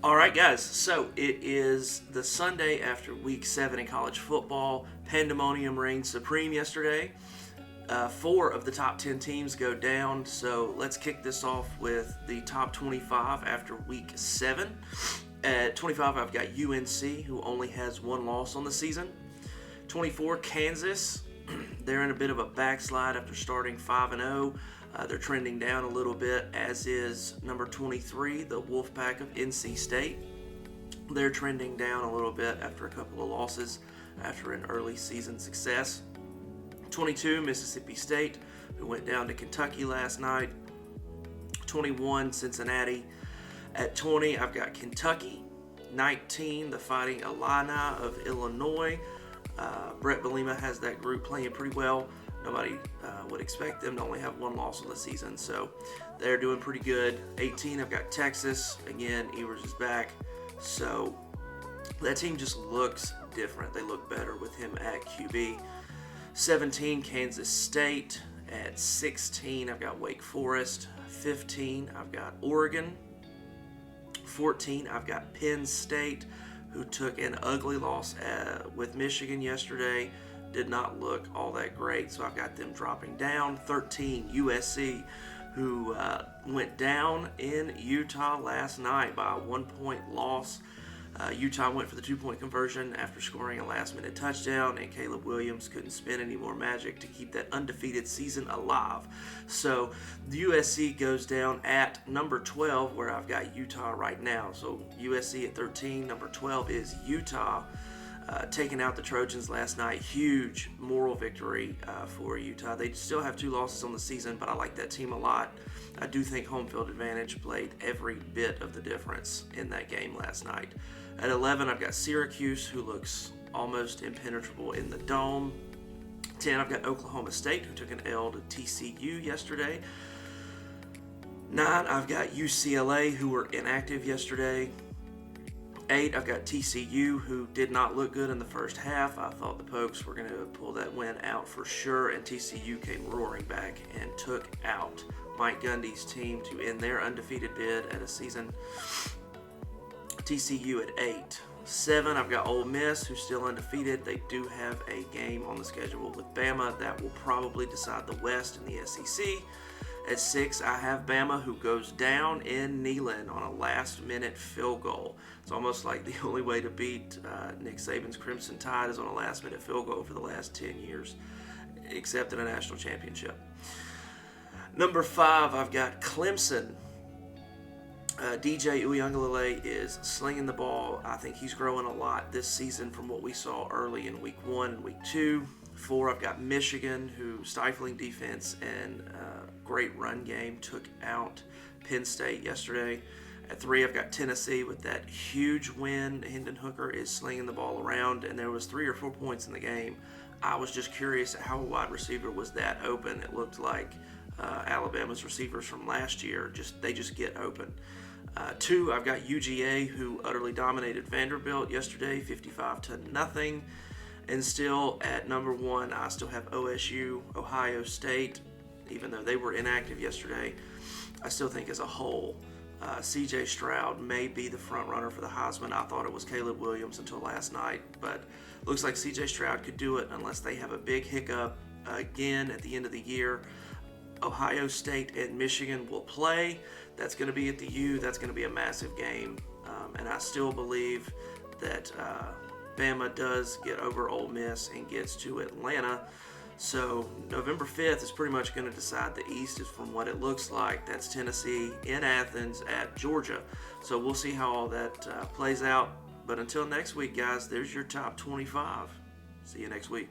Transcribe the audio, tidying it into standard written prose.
All right, guys. So it is the Sunday after Week 7 in college football. Pandemonium reigned supreme yesterday. Four of the top 10 teams go down. So let's kick this off with the top 25 after Week 7. At 25, I've got UNC, who only has one loss on the season. 24, Kansas. They're in a bit of a backslide after starting 5-0. They're trending down a little bit, as is number 23, the Wolfpack of NC State. They're trending down a little bit after a couple of losses after an early season success. 22, Mississippi State, who went down to Kentucky last night. 21, Cincinnati. At 20, I've got Kentucky. 19, the Fighting Illini of Illinois. Brett Bielema has that group playing pretty well. Nobody would expect them to only have one loss on the season, so they're doing pretty good. 18, I've got Texas. Again, Evers is back, so that team just looks different. They look better with him at QB. 17, Kansas State. At 16, I've got Wake Forest. 15, I've got Oregon. 14, I've got Penn State, who took an ugly loss with Michigan yesterday. Did not look all that great, so I've got them dropping down. 13, USC, who went down in Utah last night by a 1-point loss. Utah went for the 2-point conversion after scoring a last-minute touchdown, and Caleb Williams couldn't spin any more magic to keep that undefeated season alive. So the USC goes down at number 12, where I've got Utah right now. So USC at 13, number 12 is Utah. Taking out the Trojans last night. Huge moral victory for Utah. They still have 2 losses on the season, but I like that team a lot. I do think home field advantage played every bit of the difference in that game last night. At 11, I've got Syracuse, who looks almost impenetrable in the dome. 10, I've got Oklahoma State, who took an L to TCU yesterday. 9, I've got UCLA, who were inactive yesterday. 8, I've got TCU, who did not look good in the first half. I thought the Pokes were going to pull that win out for sure, and TCU came roaring back and took out Mike Gundy's team to end their undefeated bid at a season. TCU at 8. 7, I've got Ole Miss, who's still undefeated. They do have a game on the schedule with Bama that will probably decide the West in the SEC. At 6, I have Bama, who goes down in Neyland on a last-minute field goal. It's almost like the only way to beat Nick Saban's Crimson Tide is on a last-minute field goal for the last 10 years, except in a national championship. Number 5, I've got Clemson. DJ Uiagalelei is slinging the ball. I think he's growing a lot this season from what we saw early in Week 1 and Week 2. 4, I've got Michigan, who stifling defense and great run game took out Penn State yesterday. At 3, I've got Tennessee with that huge win. Hendon Hooker is slinging the ball around, and there was 3 or 4 points in the game. I was just curious how a wide receiver was that open. It looked like Alabama's receivers from last year. They just get open. 2, I've got UGA, who utterly dominated Vanderbilt yesterday, 55-0. And still at number 1, I still have OSU, Ohio State. Even though they were inactive yesterday, I still think as a whole, C.J. Stroud may be the front runner for the Heisman. I thought it was Caleb Williams until last night, but looks like C.J. Stroud could do it unless they have a big hiccup again at the end of the year. Ohio State and Michigan will play. That's going to be at the U. That's going to be a massive game, and I still believe that Bama does get over Ole Miss and gets to Atlanta. So November 5th is pretty much going to decide the East, is from what it looks like. That's Tennessee in Athens at Georgia. So we'll see how all that plays out. But until next week, guys, there's your top 25. See you next week.